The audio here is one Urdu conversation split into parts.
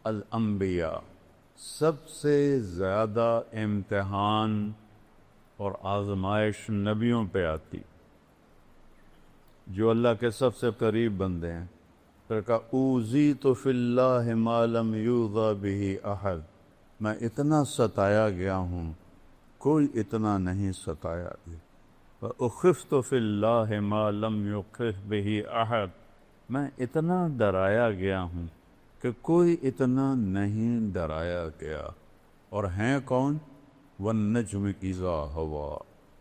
الانبیاء، سب سے زیادہ امتحان اور آزمائش نبیوں پہ آتی، جو اللہ کے سب سے قریب بندے ہیں۔ پھر کہا اوذیت فی اللہ ما لم یوذی بہ احد، میں اتنا ستایا گیا ہوں کوئی اتنا نہیں ستایا گیا۔ وَأُخِفْتُ فِي اللَّهِ مَا لَمْ يُخِفْ بِهِ أَحَدٌ، میں اتنا ڈرایا گیا ہوں کہ کوئی اتنا نہیں ڈرایا گیا۔ اور ہیں کون؟ وَالنَّجْمِ إِذَا هَوَىٰ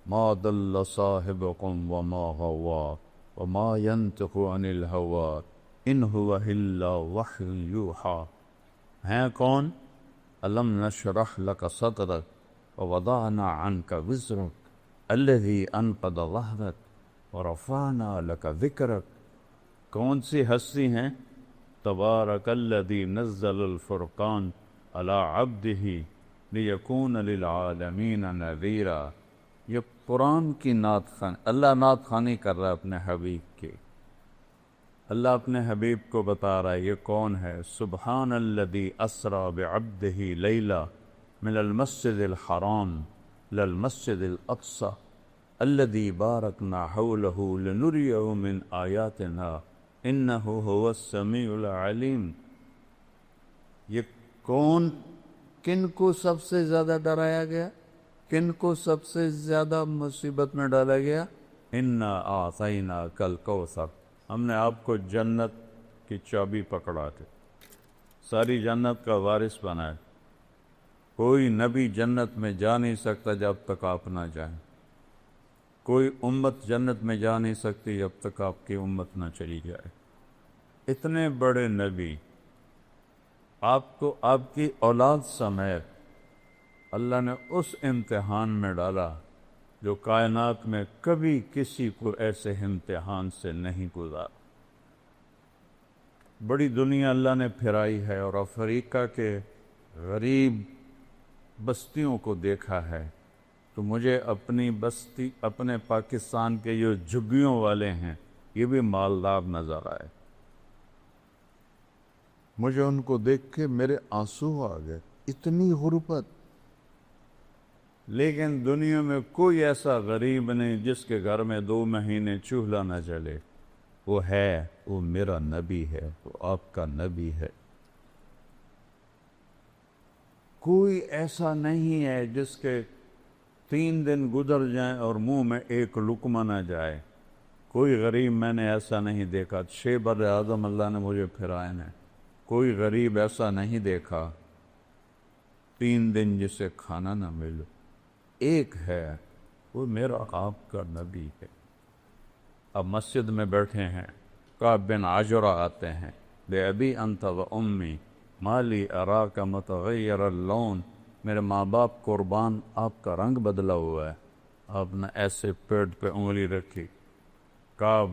مَا ضَلَّ صَاحِبُكُمْ وَمَا غَوَىٰ وَمَا يَنطِقُ عَنِ الْهَوَىٰ إِنْ هُوَ إِلَّا وَحْيٌ يُوحَىٰ۔ ہیں کون؟ أَلَمْ نَشْرَحْ لَكَ صَدْرَكَ وَوَضَعْنَا عَنْكَ وِزْرَكَ الذي انقض ظهرك ورفعنا لك ذكرك۔ کون سی ہستی ہیں؟ تبارک الذی نزل الفرقان على عبده ليكون للعالمین نذیرا۔ یہ قرآن کی نعت خوانی، اللہ نعت خوانی کر رہا ہے اپنے حبیب کی۔ اللہ اپنے حبیب کو بتا رہا ہے یہ کون ہے۔ سبحان الذی اسری بعبده لیلا من المسجد الحرام للمسجد الاقصى الذي باركنا حوله لنريه من آیاتنا انه هو السمیع العلیم۔ یہ کون، کن کو سب سے زیادہ ڈرایا گیا، کن کو سب سے زیادہ مصیبت میں ڈالا گیا؟ انا اعطیناک الکوثر، ہم نے آپ کو جنت کی چابی پکڑا کے ساری جنت کا وارث بنایا۔ کوئی نبی جنت میں جا نہیں سکتا جب تک آپ نہ جائیں، کوئی امت جنت میں جا نہیں سکتی جب تک آپ کی امت نہ چلی جائے۔ اتنے بڑے نبی آپ کو آپ کی اولاد سمیت اللہ نے اس امتحان میں ڈالا جو کائنات میں کبھی کسی کو ایسے امتحان سے نہیں گزارا۔ بڑی دنیا اللہ نے پھرائی ہے اور افریقہ کے غریب بستیوں کو دیکھا ہے تو مجھے اپنی بستی، اپنے پاکستان کے جو جھگیوں والے ہیں یہ بھی مالدار نظر آئے۔ مجھے ان کو دیکھ کے میرے آنسو آ گئے، اتنی غربت۔ لیکن دنیا میں کوئی ایسا غریب نہیں جس کے گھر میں 2 مہینے چولہا نہ جلے۔ وہ ہے، وہ میرا نبی ہے، وہ آپ کا نبی ہے۔ کوئی ایسا نہیں ہے جس کے 3 دن گزر جائیں اور منہ میں ایک لقمہ نہ جائے۔ کوئی غریب میں نے ایسا نہیں دیکھا، 6 بر اعظم اللہ نے مجھے پھرائے ہیں، کوئی غریب ایسا نہیں دیکھا 3 دن جسے کھانا نہ ملے۔ ایک ہے، وہ میرا آپ کا نبی ہے۔ اب مسجد میں بیٹھے ہیں، کعب بن عجرہ آتے ہیں، بے ابی انت و امی مالی اراک متغیر اللون، میرے ماں باپ قربان آپ کا رنگ بدلا ہوا ہے۔ آپ نے ایسے پیٹ پہ انگلی رکھی۔ کعب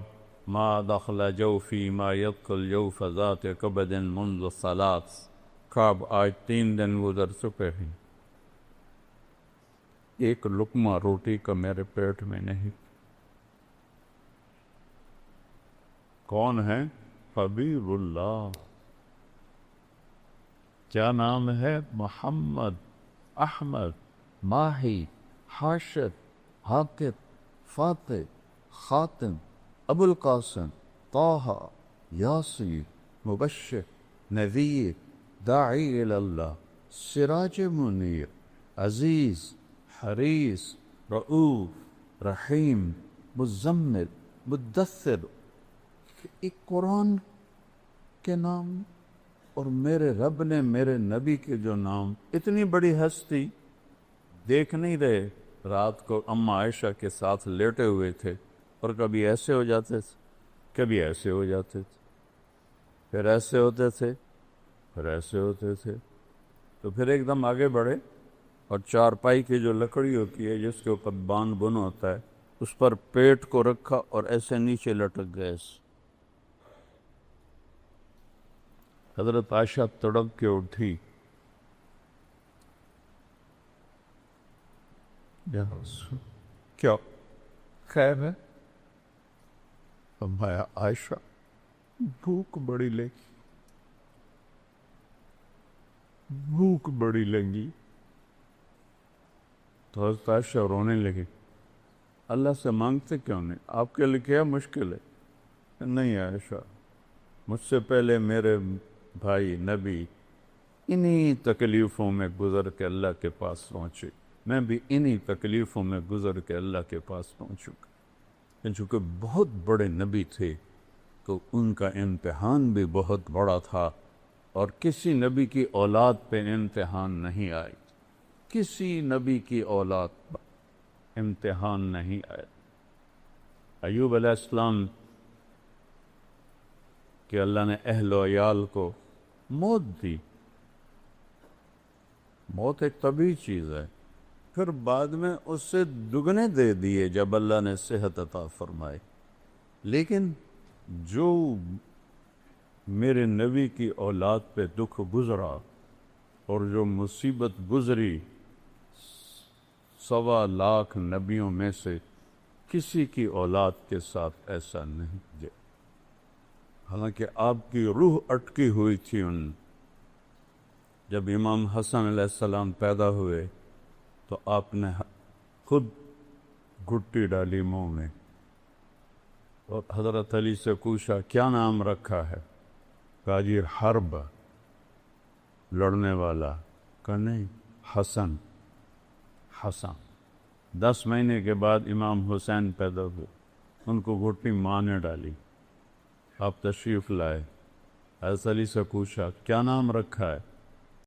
ما دخل جوفی ما يدخل جوف ذات کبد منذ 3، کعب آج 3 دن گزر چکے ہیں، ایک لقمہ روٹی کا میرے پیٹ میں نہیں۔ کون ہے؟ حبیب اللہ۔ کیا نام ہے؟ محمد، احمد، ماہی، حاشد، حاقد، فاتح، خاتم، ابو القاسم، طہ، یاسین، مبشر، نذیر، داعی اللہ، سراج منیر، عزیز، حریص، رؤوف، رحیم، مزمل، مدثر۔ ایک قرآن کے نام اور میرے رب نے میرے نبی کے جو نام، اتنی بڑی ہستی دیکھ نہیں رہے۔ رات کو اماں عائشہ کے ساتھ لیٹے ہوئے تھے اور کبھی ایسے ہو جاتے تھے، کبھی ایسے ہو جاتے تھے، پھر ایسے ہوتے تھے، پھر ایسے ہوتے تھے، تو پھر ایک دم آگے بڑھے اور چارپائی کی جو لکڑی ہوتی ہے جس کے اوپر بان بن ہوتا ہے اس پر پیٹ کو رکھا اور ایسے نیچے لٹک گئے۔ حضرت عائشہ تڑپ کے اٹھی، کیا خیر ہے؟ فرمایا عائشہ بھوک بڑی لگی، بھوک بڑی لگی تو حضرت عائشہ رونے لگی، اللہ سے مانگتے کیوں نہیں؟ آپ کے لیے کیا مشکل ہے؟ نہیں عائشہ، مجھ سے پہلے میرے بھائی نبی انہی تکلیفوں میں گزر کے اللہ کے پاس پہنچے، میں بھی انہی تکلیفوں میں گزر کے اللہ کے پاس پہنچوں گا۔ چونکہ بہت بڑے نبی تھے تو ان کا امتحان بھی بہت بڑا تھا، اور کسی نبی کی اولاد پہ امتحان نہیں آئی، کسی نبی کی اولاد پر امتحان نہیں آیا۔ ایوب علیہ السلام کہ اللہ نے اہل و عیال کو موت دی، موت ایک طبیعی چیز ہے، پھر بعد میں اس سے دگنے دے دیے جب اللہ نے صحت عطا فرمائی۔ لیکن جو میرے نبی کی اولاد پہ دکھ گزرا اور جو مصیبت گزری، 1.25 نبیوں میں سے کسی کی اولاد کے ساتھ ایسا نہیں ہے۔ حالانکہ آپ کی روح اٹکی ہوئی تھی جب امام حسن علیہ السلام پیدا ہوئے تو آپ نے خود گھٹی ڈالی منہ میں، اور حضرت علی سے پوچھا کیا نام رکھا ہے؟ کہا جی حرب، لڑنے والا۔ کہا نہیں، حسن۔ حسن 10 مہینے کے بعد امام حسین پیدا ہوئے، ان کو گھٹی ماں نے ڈالی، آپ تشریف لائے، حضرت علی سے پوچھا کیا نام رکھا ہے؟